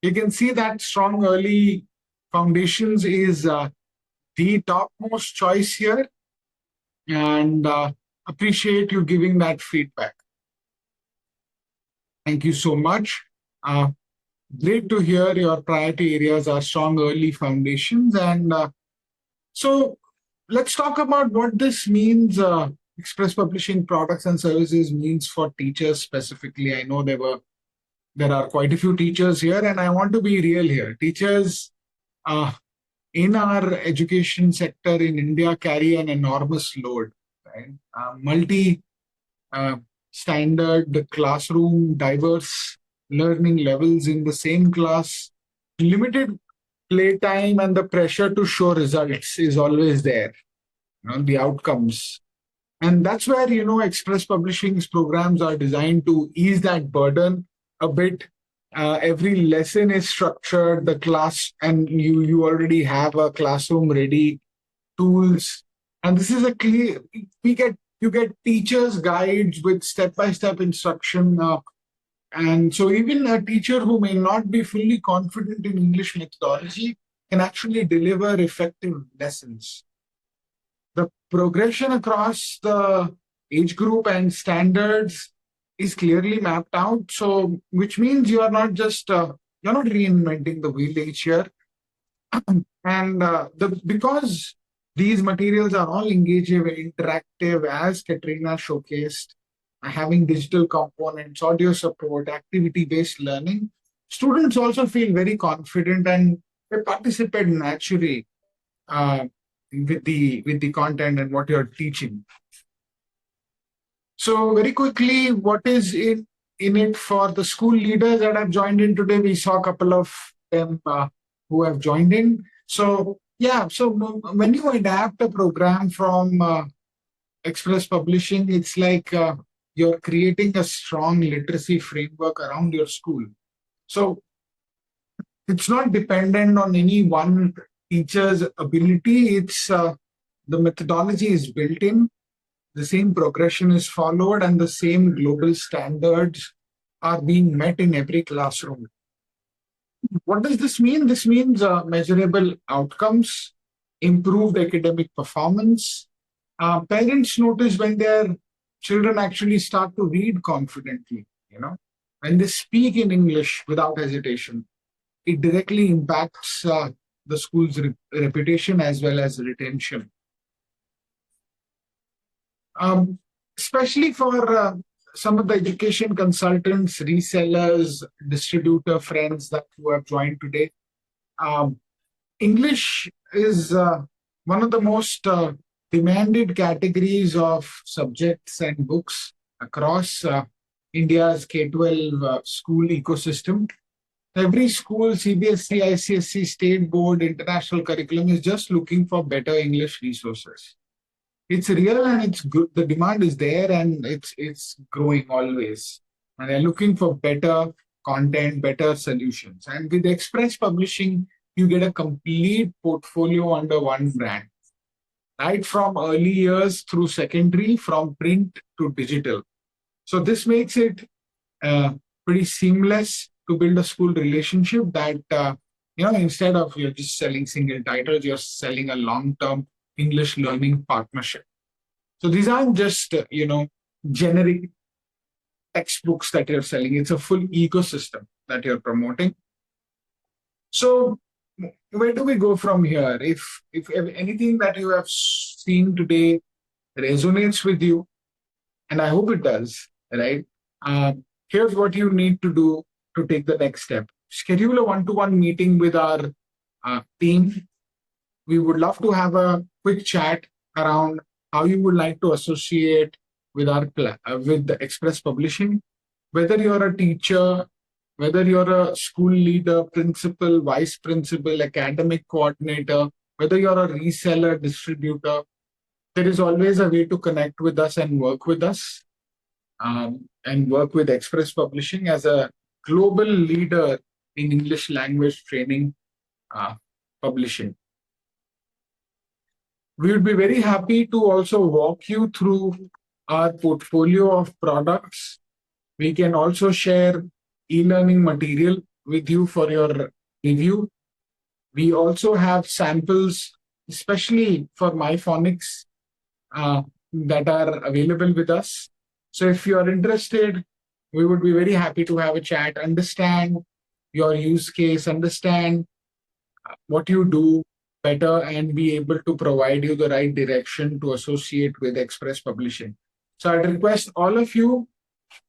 A: You can see that strong early foundations is the topmost choice here, and appreciate you giving that feedback. Thank you so much. Great to hear your priority areas are strong early foundations. And so let's talk about what this means, express publishing products and services means for teachers specifically. I know there are quite a few teachers here, and I want to be real here. Teachers in our education sector in India carry an enormous load, right? Standard classroom, diverse learning levels in the same class, limited playtime, and the pressure to show results is always there, the outcomes. And that's where, express publishing's programs are designed to ease that burden a bit. Every lesson is structured, the class, and you already have a classroom ready, tools. And this is a clear, you get teachers' guides with step-by-step instruction. And so even a teacher who may not be fully confident in English methodology can actually deliver effective lessons. The progression across the age group and standards is clearly mapped out. So, which means you are not just, you're not reinventing the wheel each year. And because these materials are all engaging, interactive, as Caterina showcased, having digital components, audio support, activity-based learning, students also feel very confident and they participate naturally with the content and what you're teaching. So very quickly, what is in it for the school leaders that have joined in today? We saw a couple of them who have joined in. So yeah, so when you adapt a program from express publishing, it's like you're creating a strong literacy framework around your school. So it's not dependent on any one teacher's ability. It's the methodology is built in. the same progression is followed, and the same global standards are being met in every classroom. What does this mean? This means measurable outcomes, improved academic performance. Parents notice when their children actually start to read confidently, when they speak in English without hesitation. It directly impacts the school's reputation as well as retention. Especially for some of the education consultants, resellers, distributor friends that who have joined today. English is one of the most demanded categories of subjects and books across India's K-12 school ecosystem. Every school, CBSE, ICSE, state board, international curriculum is just looking for better English resources. It's real and it's good. The demand is there and it's growing always. And they're looking for better content, better solutions. And with Express Publishing, you get a complete portfolio under one brand. Right from early years through secondary, from print to digital. So this makes it pretty seamless to build a school relationship that, instead of you're just selling single titles, you're selling a long-term English learning partnership. So these aren't just, generic textbooks that you're selling. It's a full ecosystem that you're promoting. So where do we go from here? If anything that you have seen today resonates with you, and I hope it does, right? Here's what you need to do to take the next step. Schedule a one-to-one meeting with our team. We would love to have a quick chat around how you would like to associate with with the Express Publishing. Whether you're a teacher, whether you're a school leader, principal, vice principal, academic coordinator, whether you're a reseller, distributor, there is always a way to connect with us and work with us, and work with Express Publishing as a global leader in English language training publishing. We would be very happy to also walk you through our portfolio of products. We can also share e-learning material with you for your review. We also have samples, especially for phonics, that are available with us. So if you are interested, we would be very happy to have a chat, understand your use case, understand what you do better, and be able to provide you the right direction to associate with Express Publishing. So I'd request all of you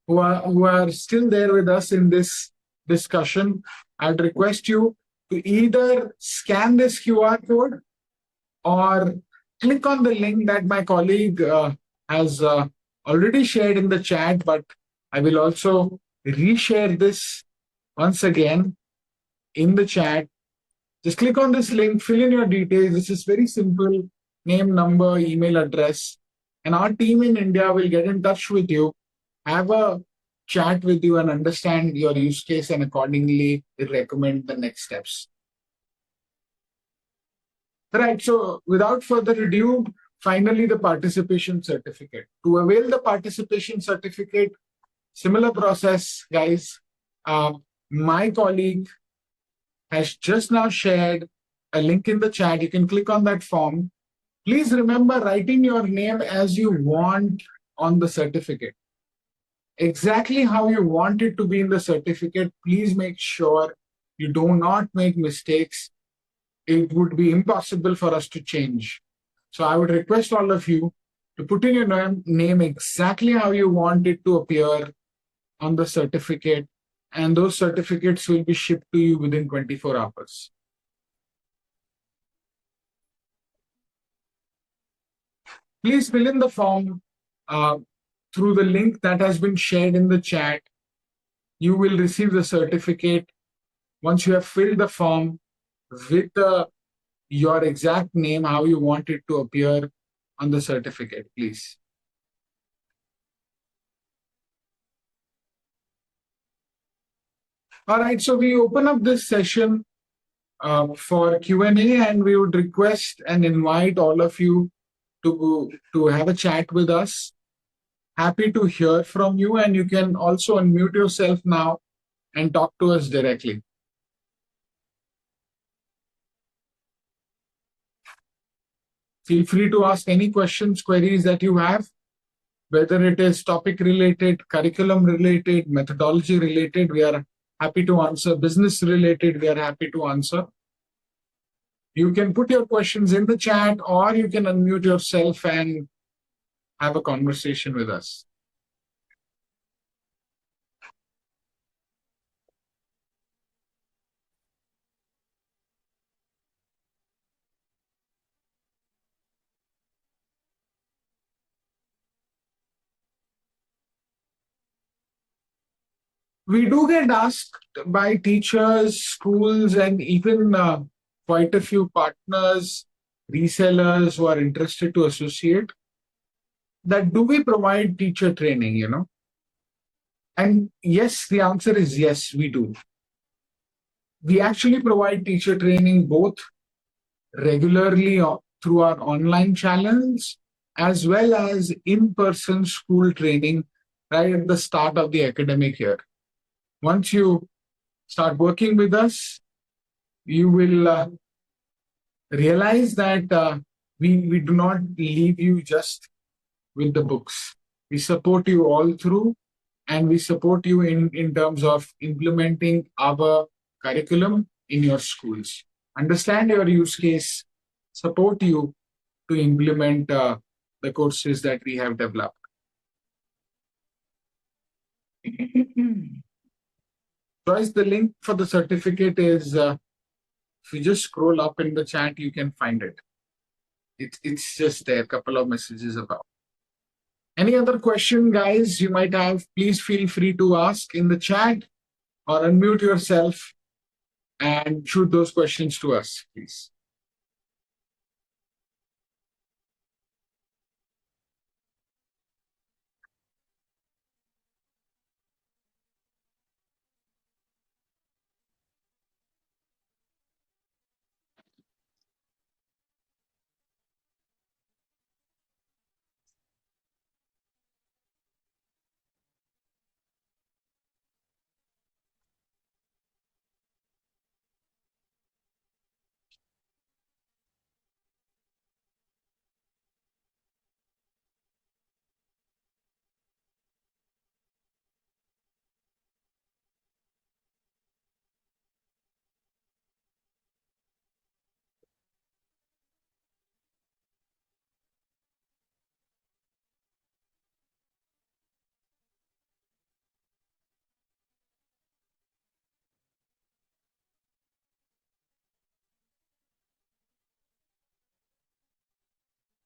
A: who are still there with us in this discussion, I'd request you to either scan this QR code or click on the link that my colleague has already shared in the chat, but I will also reshare this once again in the chat. Just click on this link, fill in your details. This is very simple: name, number, email address. And our team in India will get in touch with you, have a chat with you, and understand your use case, and accordingly recommend the next steps. Right, so without further ado, finally the participation certificate. To avail the participation certificate, similar process, guys. My colleague has just now shared a link in the chat. You can click on that form. Please remember writing your name as you want on the certificate. Exactly how you want it to be in the certificate. Please make sure you do not make mistakes. It would be impossible for us to change. So I would request all of you to put in your name exactly how you want it to appear on the certificate, and those certificates will be shipped to you within 24 hours. Please fill in the form through the link that has been shared in the chat. You will receive the certificate once you have filled the form with your exact name, how you want it to appear on the certificate, please. All right, so we open up this session for Q&A, and we would request and invite all of you to have a chat with us. Happy to hear from you, and you can also unmute yourself now and talk to us directly. Feel free to ask any questions, queries that you have, whether it is topic related, curriculum related, methodology related, we are happy to answer. Business related, we are happy to answer. You can put your questions in the chat, or you can unmute yourself and have a conversation with us. We do get asked by teachers, schools, and even quite a few partners, resellers who are interested to associate, that do we provide teacher training, And yes, the answer is yes, we do. We actually provide teacher training both regularly through our online channels as well as in-person school training right at the start of the academic year. Once you start working with us, you will realize that we do not leave you just with the books. We support you all through, and we support you in terms of implementing our curriculum in your schools. Understand your use case, support you to implement the courses that we have developed. Joyce, the link for the certificate is, if you just scroll up in the chat, you can find it. It's just there, a couple of messages about. Any other question, guys, you might have, please feel free to ask in the chat or unmute yourself and shoot those questions to us, please.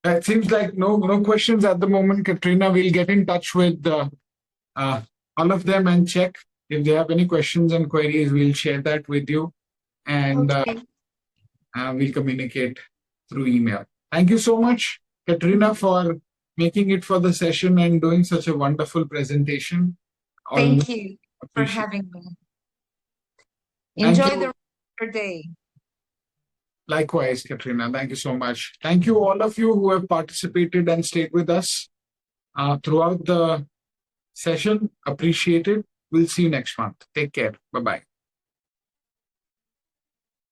A: It seems like no questions at the moment, Caterina. We'll get in touch with all of them and check if they have any questions and queries. We'll share that with you, and we'll communicate through email. Thank you so much, Caterina, for making it for the session and doing such a wonderful presentation.
G: Thank you for having me. Enjoy the rest of your day.
A: Likewise, Caterina. Thank you so much. Thank you, all of you who have participated and stayed with us throughout the session. Appreciate it. We'll see you next month. Take care. Bye-bye.